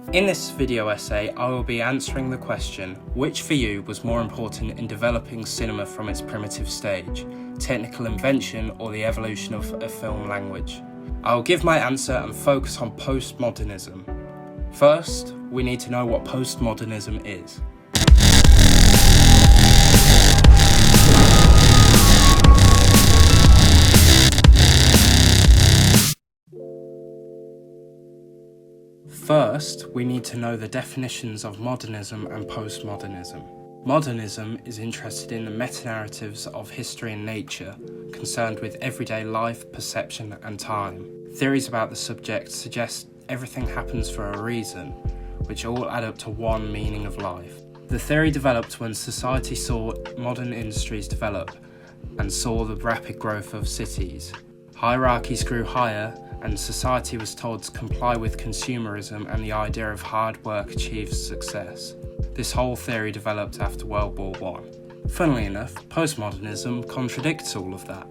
In this video essay, I will be answering the question, which for you was more important in developing cinema from its primitive stage, technical invention or the evolution of a film language? I will give my answer and focus on postmodernism. First, we need to know what postmodernism is. First, we need to know the definitions of modernism and postmodernism. Modernism is interested in the meta-narratives of history and nature, concerned with everyday life, perception and time. Theories about the subject suggest everything happens for a reason, which all add up to one meaning of life. The theory developed when society saw modern industries develop and saw the rapid growth of cities. Hierarchies grew higher and society was told to comply with consumerism and the idea of hard work achieves success. This whole theory developed after World War I. Funnily enough, postmodernism contradicts all of that,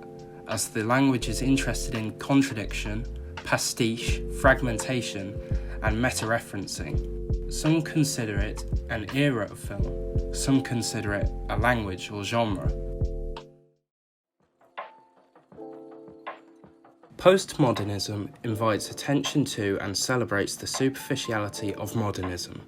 as the language is interested in contradiction, pastiche, fragmentation, and meta-referencing. Some consider it an era of film, some consider it a language or genre. Postmodernism invites attention to and celebrates the superficiality of modernism.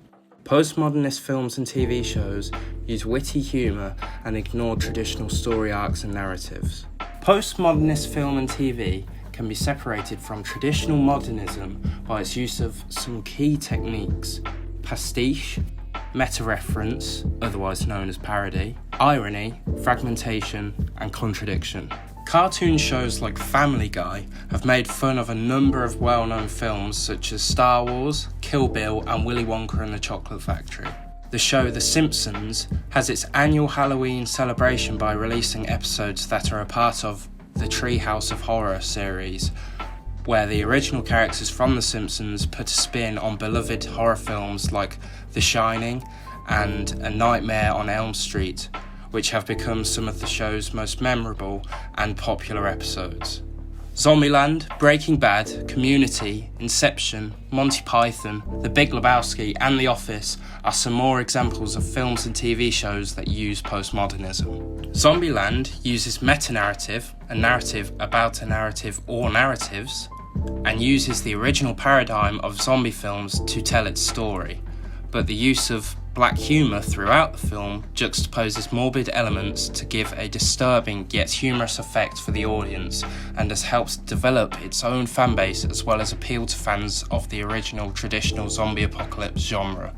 Postmodernist films and TV shows use witty humour and ignore traditional story arcs and narratives. Postmodernist film and TV can be separated from traditional modernism by its use of some key techniques: pastiche, meta-reference, otherwise known as parody, irony, fragmentation, and contradiction. Cartoon shows like Family Guy have made fun of a number of well-known films such as Star Wars, Kill Bill and Willy Wonka and the Chocolate Factory. The show The Simpsons has its annual Halloween celebration by releasing episodes that are a part of the Treehouse of Horror series, where the original characters from The Simpsons put a spin on beloved horror films like The Shining and A Nightmare on Elm Street, which have become some of the show's most memorable and popular episodes. Zombieland, Breaking Bad, Community, Inception, Monty Python, The Big Lebowski and The Office are some more examples of films and TV shows that use postmodernism. Zombieland uses meta-narrative, a narrative about a narrative or narratives, and uses the original paradigm of zombie films to tell its story, but the use of black humour throughout the film juxtaposes morbid elements to give a disturbing yet humorous effect for the audience and has helped develop its own fanbase as well as appeal to fans of the original traditional zombie apocalypse genre.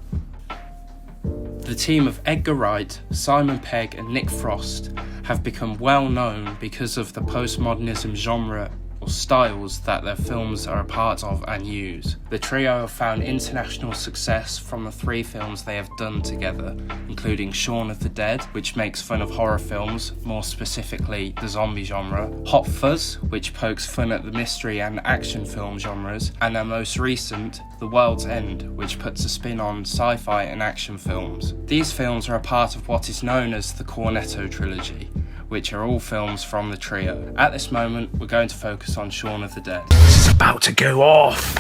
The team of Edgar Wright, Simon Pegg and Nick Frost have become well known because of the postmodernism genre or styles that their films are a part of and use. The trio have found international success from the 3 films they have done together, including Shaun of the Dead, which makes fun of horror films, more specifically the zombie genre, Hot Fuzz, which pokes fun at the mystery and action film genres, and their most recent, The World's End, which puts a spin on sci-fi and action films. These films are a part of what is known as the Cornetto trilogy, which are all films from the trio. At this moment, we're going to focus on Shaun of the Dead. This is about to go off!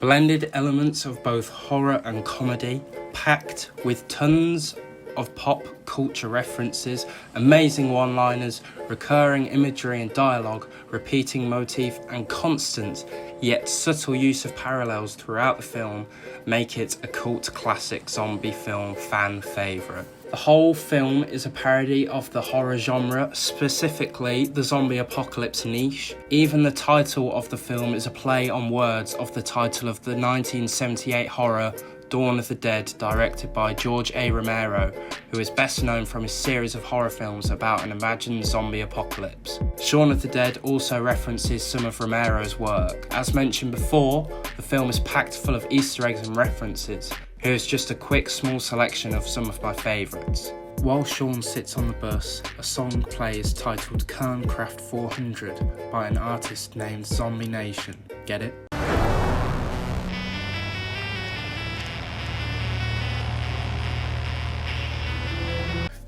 Blended elements of both horror and comedy, packed with tons of pop culture references, amazing one-liners, recurring imagery and dialogue, repeating motif and constant yet subtle use of parallels throughout the film make it a cult classic zombie film fan favourite. The whole film is a parody of the horror genre, specifically the zombie apocalypse niche. Even the title of the film is a play on words of the title of the 1978 horror Dawn of the Dead, directed by George A. Romero, who is best known from his series of horror films about an imagined zombie apocalypse. Shaun of the Dead also references some of Romero's work. As mentioned before, the film is packed full of Easter eggs and references. Here is just a quick small selection of some of my favourites. While Shaun sits on the bus, a song plays titled Kerncraft 400 by an artist named Zombie Nation. Get it?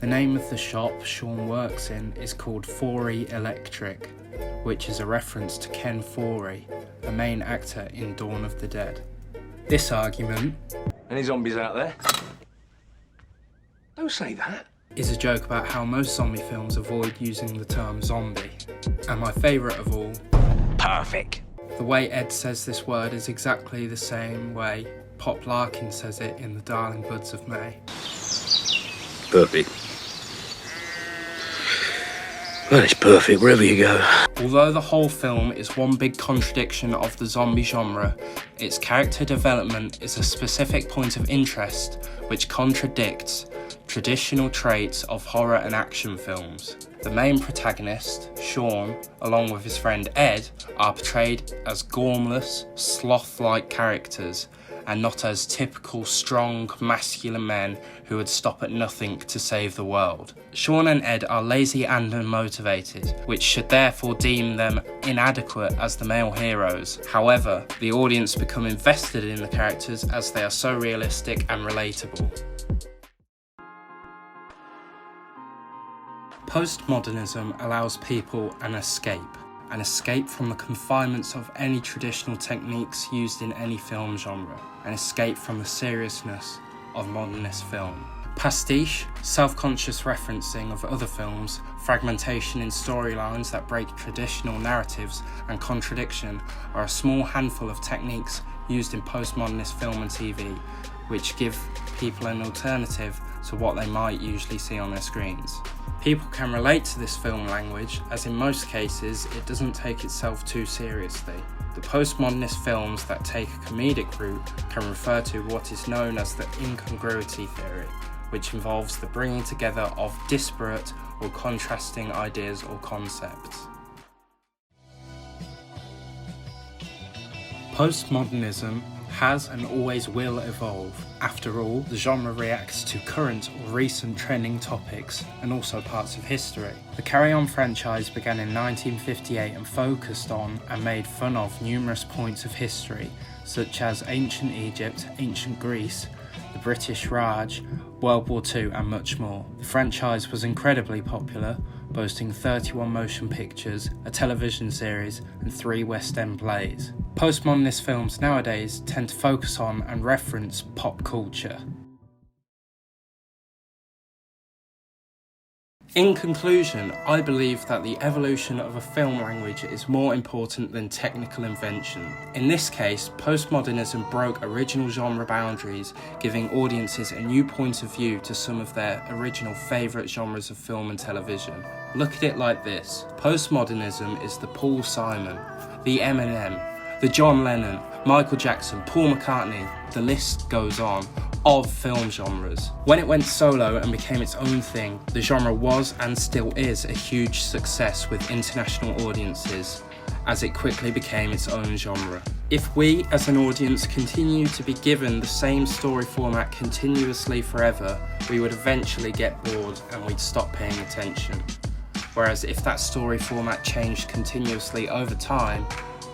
The name of the shop Shaun works in is called Forey Electric, which is a reference to Ken Forey, a main actor in Dawn of the Dead. This argument, any zombies out there? Don't say that. is a joke about how most zombie films avoid using the term zombie. And my favourite of all, Perfect. the way Ed says this word is exactly the same way Pop Larkin says it in The Darling Buds of May. Perfect. Well, it's perfect wherever you go. Although the whole film is one big contradiction of the zombie genre, its character development is a specific point of interest which contradicts traditional traits of horror and action films. The main protagonist, Shaun, along with his friend Ed, are portrayed as gormless, sloth-like characters, and not as typical strong, masculine men who would stop at nothing to save the world. Shaun and Ed are lazy and unmotivated, which should therefore deem them inadequate as the male heroes. However, the audience become invested in the characters as they are so realistic and relatable. Postmodernism allows people an escape from the confinements of any traditional techniques used in any film genre, an escape from the seriousness of modernist film. Pastiche, self-conscious referencing of other films, fragmentation in storylines that break traditional narratives, and contradiction are a small handful of techniques used in postmodernist film and TV, which give people an alternative to what they might usually see on their screens. People can relate to this film language, as in most cases it doesn't take itself too seriously. The postmodernist films that take a comedic route can refer to what is known as the incongruity theory, which involves the bringing together of disparate or contrasting ideas or concepts. Postmodernism has and always will evolve. After all, the genre reacts to current or recent trending topics and also parts of history. The Carry On franchise began in 1958 and focused on and made fun of numerous points of history, such as ancient Egypt, ancient Greece, the British Raj, World War II and much more. The franchise was incredibly popular, boasting 31 motion pictures, a television series and 3 West End plays. Postmodernist films nowadays tend to focus on and reference pop culture. In conclusion, I believe that the evolution of a film language is more important than technical invention. In this case, postmodernism broke original genre boundaries, giving audiences a new point of view to some of their original favourite genres of film and television. Look at it like this: postmodernism is the Paul Simon, the Eminem, the John Lennon, Michael Jackson, Paul McCartney, the list goes on, of film genres. When it went solo and became its own thing, the genre was and still is a huge success with international audiences, as it quickly became its own genre. If we as an audience continue to be given the same story format continuously forever, we would eventually get bored and we'd stop paying attention. Whereas if that story format changed continuously over time,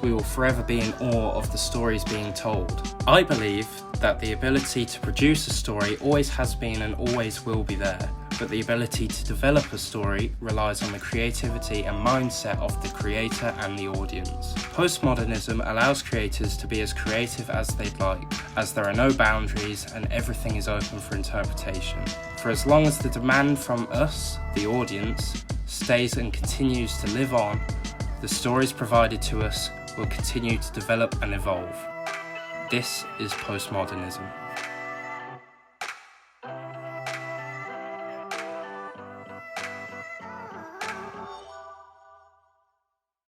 we will forever be in awe of the stories being told. I believe that the ability to produce a story always has been and always will be there, but the ability to develop a story relies on the creativity and mindset of the creator and the audience. Postmodernism allows creators to be as creative as they'd like, as there are no boundaries and everything is open for interpretation. For as long as the demand from us, the audience, stays and continues to live on, the stories provided to us will continue to develop and evolve. This is postmodernism.